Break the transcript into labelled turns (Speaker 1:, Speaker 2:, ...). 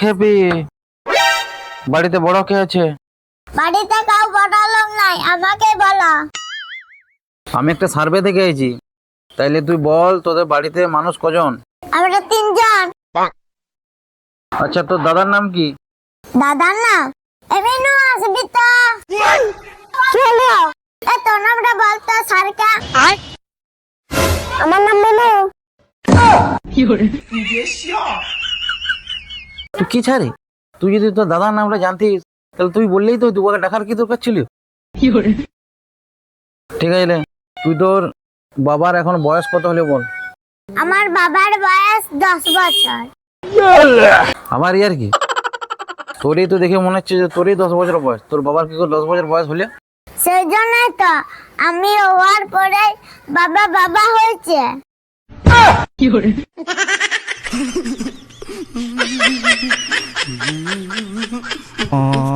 Speaker 1: খেপি, বাড়িতে বড় কে আছে?
Speaker 2: বাড়িতে কাউ বড় লোক নাই, আমাকে বলো।
Speaker 1: আমি একটা সার্ভে থেকে আইছি, তাইলে তুই বল তোদের বাড়িতে মানুষ কজন?
Speaker 2: আমরা তিনজন।
Speaker 1: আচ্ছা, তোর দাদার নাম কি?
Speaker 2: দাদার নাম এমিনু, আসবি তো? চলো, এ তোর নামটা বলতো সারকা। আমার নাম মিনু।
Speaker 1: তুই কি ছাড়ে? তুই যদি তোর দাদার নামটা জানতিস তাহলে তুই বললেই তো, তুই ওকে ডাকার কি দরকার ছিল? ঠিক আছে, তুই তোর বাবার এখন বয়স কত হলে বল।
Speaker 2: আমার বাবার বয়স 10 বছর।
Speaker 1: আমার ইয়ার কি, তোরই তো দেখে মনে হচ্ছে যে তোরই 10 বছর বয়স। তোর বাবার কি করে 10 বছর বয়স হলে?
Speaker 2: সেই জন্যই তো আমি হওয়ার পরে বাবা বাবা হয়েছে।
Speaker 3: Oh